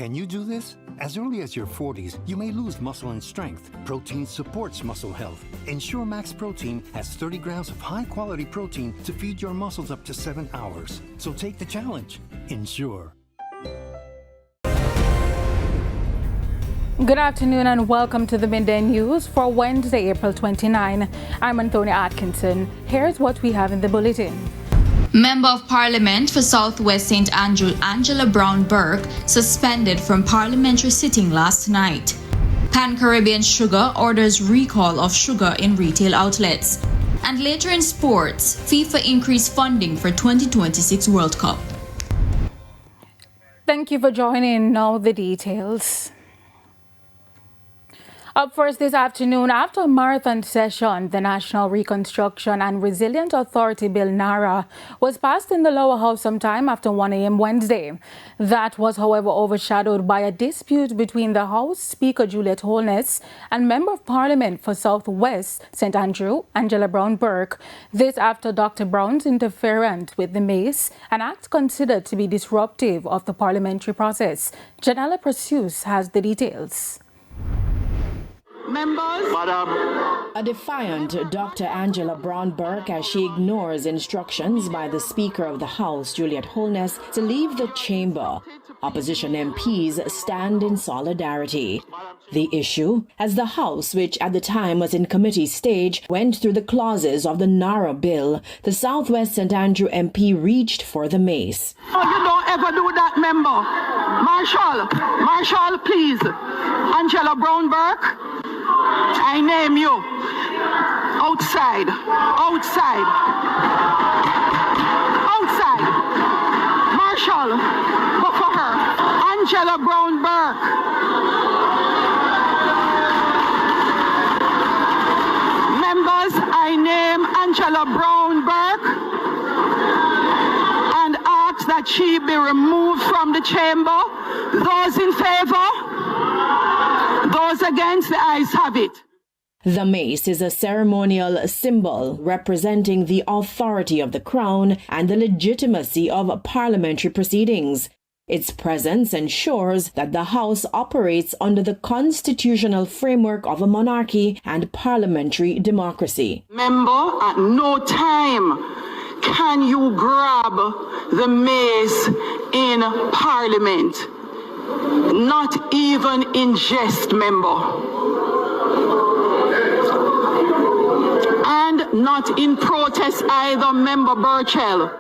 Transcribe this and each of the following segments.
Can you do this? As early as your 40s, you may lose muscle and strength. Protein supports muscle health. Ensure Max Protein has 30 grams of high-quality protein to feed your muscles up to 7 hours. So take the challenge. Ensure. Good afternoon and welcome to the Midday News for Wednesday, April 29. I'm Antonia Atkinson. Here's what we have in the bulletin. Member of Parliament for Southwest St. Andrew Angela Brown Burke suspended from parliamentary sitting last night. Pan Caribbean Sugar orders recall of sugar in retail outlets. And later in sports, FIFA increased funding for 2026 World Cup. Thank you for joining. Now the details. Up first this afternoon, after a marathon session, the National Reconstruction and Resilience Authority Bill NARA was passed in the lower house sometime after 1 a.m. Wednesday. That was, however, overshadowed by a dispute between the House Speaker Juliet Holness and Member of Parliament for Southwest St. Andrew Angela Brown Burke. This after Dr. Brown's interference with the mace, an act considered to be disruptive of the parliamentary process. Janella Pursues has the details. Members. Madam. A defiant Dr. Angela Brown Burke as she ignores instructions by the Speaker of the House, Juliet Holness, to leave the chamber. Opposition MPs stand in solidarity. The issue, as the House, which at the time was in committee stage, went through the clauses of the NARA bill, the Southwest St. Andrew MP reached for the mace. Oh, you don't ever do that, member. Marshall, please. Angela Brown Burke, I name you. Outside. Marshall, go for her. Angela Brown Burke. Members, I name Angela Brown Burke and ask that she be removed from the chamber. Those in favor? Those against, the ayes have it. The mace is a ceremonial symbol representing the authority of the Crown and the legitimacy of parliamentary proceedings. Its presence ensures that the House operates under the constitutional framework of a monarchy and parliamentary democracy. Member, at no time can you grab the mace in Parliament. Not even in jest, member. And not in protest either, member Burchell.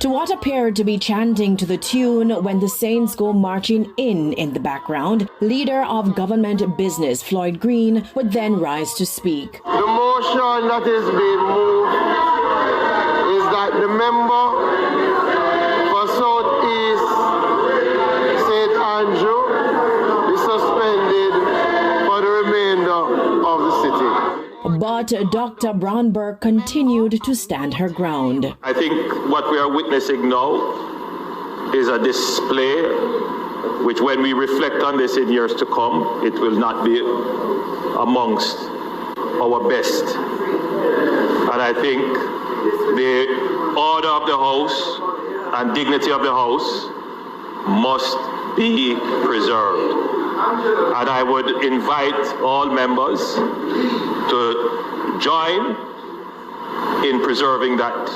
To what appeared to be chanting to the tune when the Saints go marching in the background, leader of government business Floyd Green would then rise to speak. The motion that is being moved is that the member for Southeast St. Andrew be suspended for the remainder of the sitting. But Dr. Brown Burke continued to stand her ground. I think what we are witnessing now is a display which, when we reflect on this in years to come, it will not be amongst our best. And I think the order of the House and dignity of the House must be preserved. And I would invite all members to join in preserving that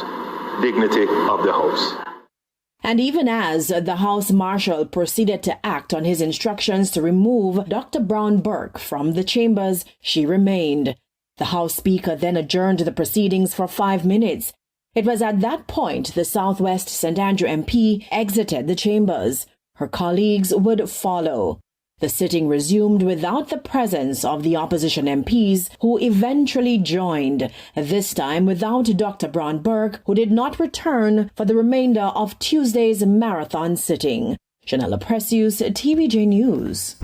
dignity of the House. And even as the House Marshal proceeded to act on his instructions to remove Dr. Brown Burke from the chambers, she remained. The House Speaker then adjourned the proceedings for 5 minutes. It was at that point the Southwest St. Andrew MP exited the chambers. Her colleagues would follow. The sitting resumed without the presence of the opposition MPs, who eventually joined, this time without Dr. Brown Burke, who did not return for the remainder of Tuesday's marathon sitting. Janella Pursues, TVJ News.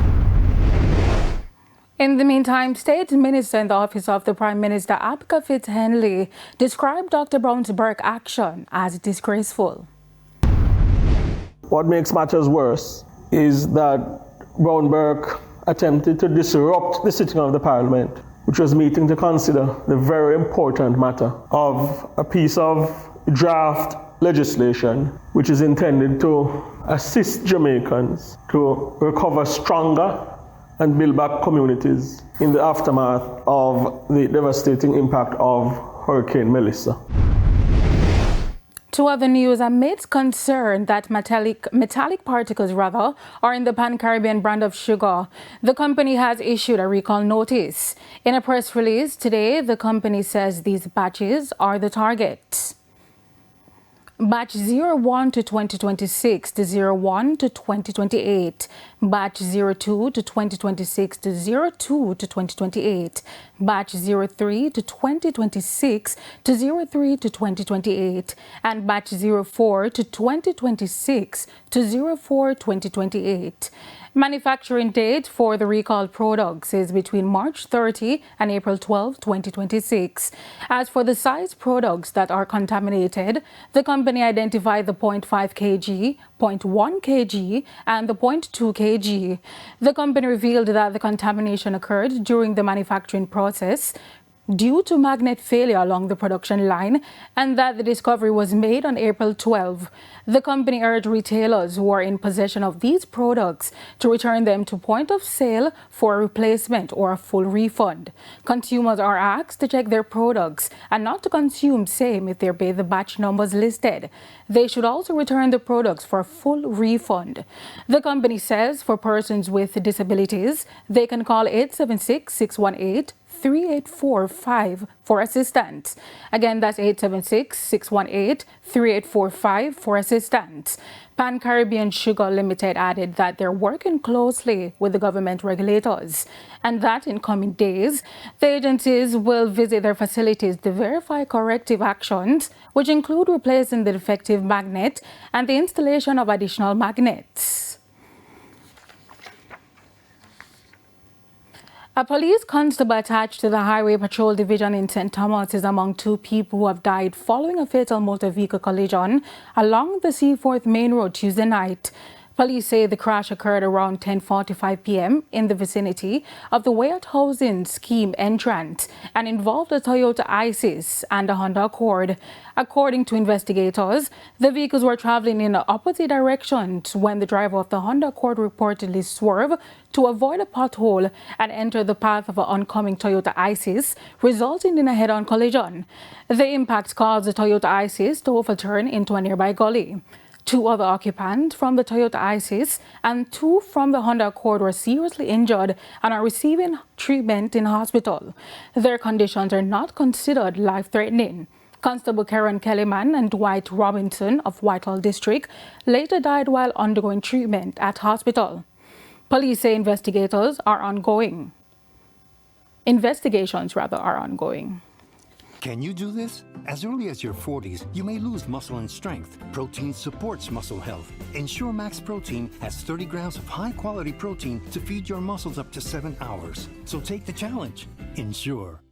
In the meantime, State Minister in the Office of the Prime Minister, Abka Fitz-Henley, described Dr. Brown Burke's action as disgraceful. What makes matters worse is that Brown Burke attempted to disrupt the sitting of the Parliament, which was meeting to consider the very important matter of a piece of draft legislation which is intended to assist Jamaicans to recover stronger and build back communities in the aftermath of the devastating impact of Hurricane Melissa. To other news, amidst concern that metallic particles are in the Pan-Caribbean brand of sugar, the company has issued a recall notice. In a press release today, the company says these batches are the target. Batch 01 to 2026 to 01 to 2028, Batch 02 to 2026 to 02 to 2028, Batch 03 to 2026 to 03 to 2028, and Batch 04 to 2026 to 04 2028. Manufacturing date for the recalled products is between March 30 and April 12, 2026. As for the size products that are contaminated, the company identified the 0.5 kg, 0.1 kg, and the 0.2 kg. The company revealed that the contamination occurred during the manufacturing process due to magnet failure along the production line, and that the discovery was made on April 12. The company urged retailers who are in possession of these products to return them to point of sale for a replacement or a full refund. Consumers are asked to check their products and not to consume same if they obey the batch numbers listed. They should also return the products for a full refund. The company says for persons with disabilities, they can call 876-618 3845 for assistance. Again, that's 876-618-3845 for assistance. Pan-Caribbean Sugar Limited added that they're working closely with the government regulators and that in coming days, the agencies will visit their facilities to verify corrective actions, which include replacing the defective magnet and the installation of additional magnets. A police constable attached to the Highway Patrol Division in St. Thomas is among two people who have died following a fatal motor vehicle collision along the Seaforth Main Road Tuesday night. Police say the crash occurred around 10:45 p.m. in the vicinity of the Wyatt Housing Scheme entrance and involved a Toyota Isis and a Honda Accord. According to investigators, the vehicles were traveling in opposite directions when the driver of the Honda Accord reportedly swerved to avoid a pothole and entered the path of an oncoming Toyota Isis, resulting in a head-on collision. The impact caused the Toyota Isis to overturn into a nearby gully. Two other occupants from the Toyota Isis and two from the Honda Accord were seriously injured and are receiving treatment in hospital. Their conditions are not considered life-threatening. Constable Karen Kellyman and Dwight Robinson of Whitehall District later died while undergoing treatment at hospital. Police say investigations are ongoing. Can you do this? As early as your 40s, you may lose muscle and strength. Protein supports muscle health. Ensure Max Protein has 30 grams of high-quality protein to feed your muscles up to 7 hours. So take the challenge. Ensure.